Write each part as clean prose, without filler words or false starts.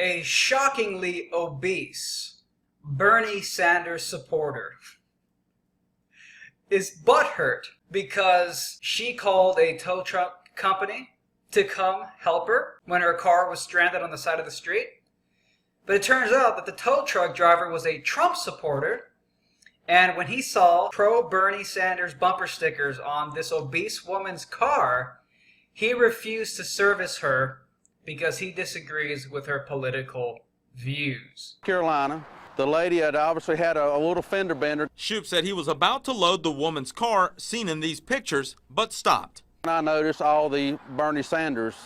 A shockingly obese Bernie Sanders supporter is butthurt because she called a tow truck company to come help her when her car was stranded on the side of the street. But it turns out that the tow truck driver was a Trump supporter, and when he saw pro-Bernie Sanders bumper stickers on this obese woman's car, he refused to service her because he disagrees with her political views. Carolina, the lady had obviously had a little fender bender. Shoup said he was about to load the woman's car seen in these pictures, but stopped. And I noticed all the Bernie Sanders,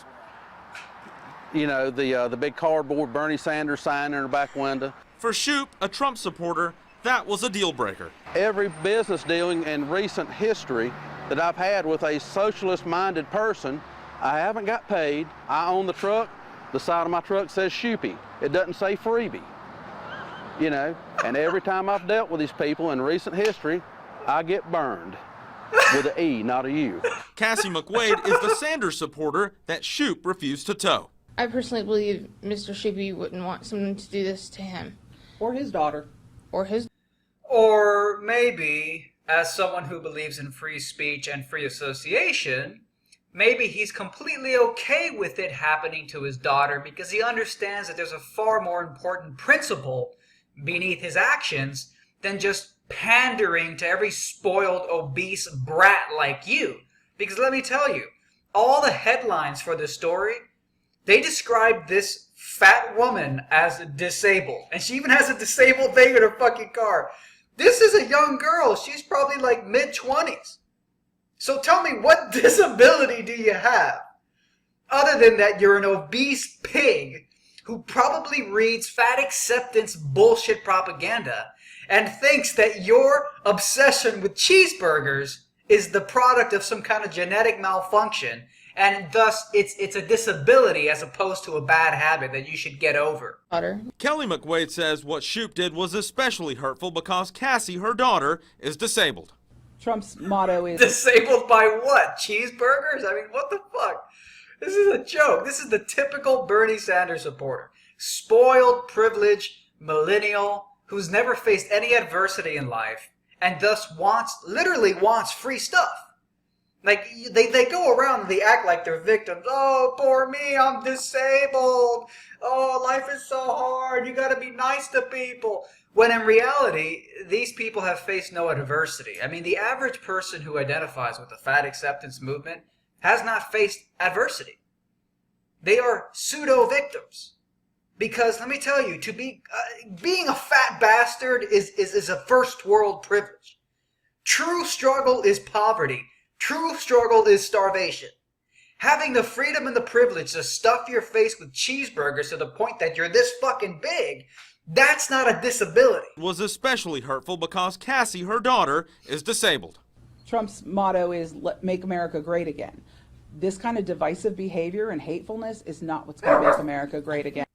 you know, the big cardboard Bernie Sanders sign in her back window. For Shoup, a Trump supporter, that was a deal breaker. Every business dealing in recent history that I've had with a socialist-minded person, I haven't got paid. I own the truck. The side of my truck says Shoupy. It doesn't say freebie. You know, and every time I've dealt with these people in recent history, I get burned with an E, not a U. Cassie McWade is the Sanders supporter that Shoup refused to tow. I personally believe Mr. Shoupy wouldn't want someone to do this to him. Or his daughter. Or maybe, as someone who believes in free speech and free association, maybe he's completely okay with it happening to his daughter because he understands that there's a far more important principle beneath his actions than just pandering to every spoiled, obese brat like you. Because let me tell you, all the headlines for this story, they describe this fat woman as disabled. And she even has a disabled thing in her fucking car. This is a young girl. She's probably like mid-20s. So tell me, what disability do you have? Other than that you're an obese pig who probably reads fat acceptance bullshit propaganda and thinks that your obsession with cheeseburgers is the product of some kind of genetic malfunction, and thus it's a disability as opposed to a bad habit that you should get over. Kelly McWade says what Shoup did was especially hurtful because Cassie, her daughter, is disabled. Trump's motto is... Disabled by what? Cheeseburgers? I mean, what the fuck? This is a joke. This is the typical Bernie Sanders supporter. Spoiled, privileged, millennial, who's never faced any adversity in life, and thus literally wants free stuff. Like, they go around and they act like they're victims. Oh, poor me, I'm disabled. Oh, life is so hard. You gotta be nice to people. When in reality, these people have faced no adversity. I mean, the average person who identifies with the fat acceptance movement has not faced adversity. They are pseudo-victims. Because, let me tell you, being a fat bastard is a first world privilege. True struggle is poverty. True struggle is starvation. Having the freedom and the privilege to stuff your face with cheeseburgers to the point that you're this fucking big, that's not a disability. It was especially hurtful because Cassie, her daughter, is disabled. Trump's motto is make America great again. This kind of divisive behavior and hatefulness is not what's going to make America great again.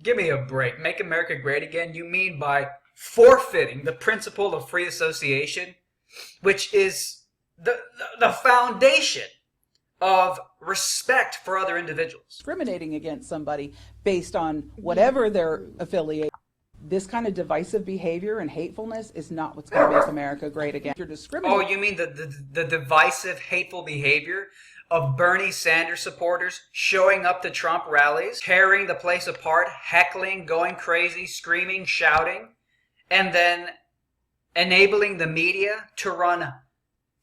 Give me a break. Make America great again? You mean by forfeiting the principle of free association, which is the foundation of respect for other individuals. Discriminating against somebody based on whatever their affiliation. This kind of divisive behavior and hatefulness is not what's going to make America great again. You're discriminating. Oh, you mean the divisive, hateful behavior of Bernie Sanders supporters showing up to Trump rallies, tearing the place apart, heckling, going crazy, screaming, shouting, and then enabling the media to run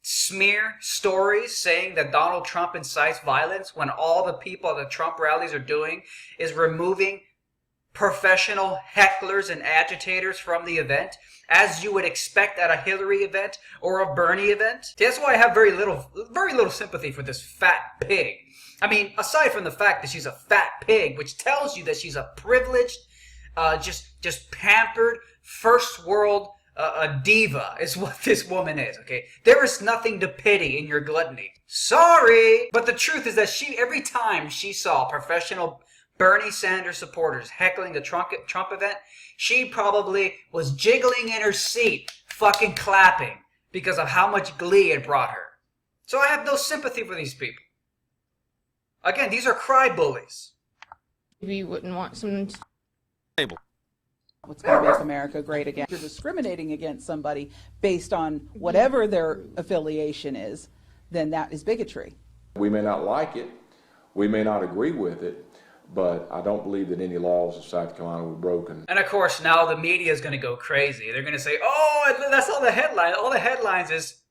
smear stories saying that Donald Trump incites violence when all the people at the Trump rallies are doing is removing professional hecklers and agitators from the event, as you would expect at a Hillary event or a Bernie event. That's why I have very little sympathy for this fat pig. I mean, aside from the fact that she's a fat pig, which tells you that she's a privileged, just pampered, first world a diva is what this woman is, okay? There is nothing to pity in your gluttony. Sorry! But the truth is that every time she saw professional Bernie Sanders supporters heckling the Trump event, she probably was jiggling in her seat, fucking clapping, because of how much glee it brought her. So I have no sympathy for these people. Again, these are cry bullies. You wouldn't want someone to What's going to make America great again. If you're discriminating against somebody based on whatever their affiliation is, then that is bigotry. We may not like it, we may not agree with it, but I don't believe that any laws of South Carolina were broken. And of course, now the media is going to go crazy. They're going to say, oh, that's all the headlines. All the headlines is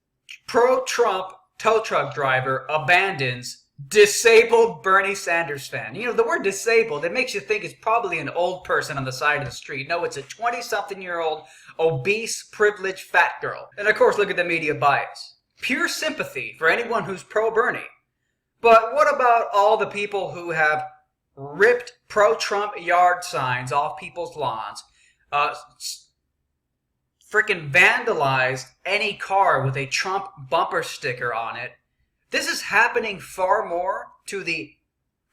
pro-Trump tow truck driver abandons disabled Bernie Sanders fan. You know, the word disabled, it makes you think it's probably an old person on the side of the street. No, it's a 20-something-year-old obese, privileged fat girl. And of course, look at the media bias. Pure sympathy for anyone who's pro-Bernie. But what about all the people who have ripped pro-Trump yard signs off people's lawns, freaking vandalized any car with a Trump bumper sticker on it? This is happening far more to the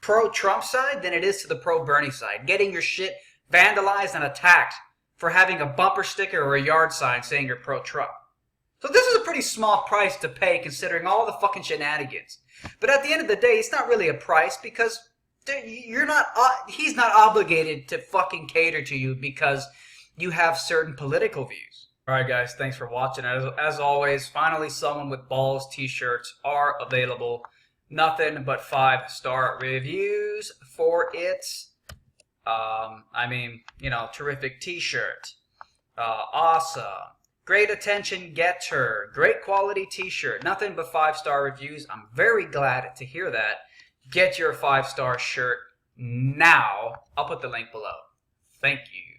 pro-Trump side than it is to the pro-Bernie side. Getting your shit vandalized and attacked for having a bumper sticker or a yard sign saying you're pro-Trump. So this is a pretty small price to pay considering all the fucking shenanigans. But at the end of the day, it's not really a price because he's not obligated to fucking cater to you because you have certain political views. Alright guys, thanks for watching. As always, finally someone with balls t-shirts are available. Nothing but 5-star reviews for it. Terrific t-shirt. Awesome. Great attention getter. Great quality t-shirt. Nothing but 5-star reviews. I'm very glad to hear that. Get your 5-star shirt now. I'll put the link below. Thank you.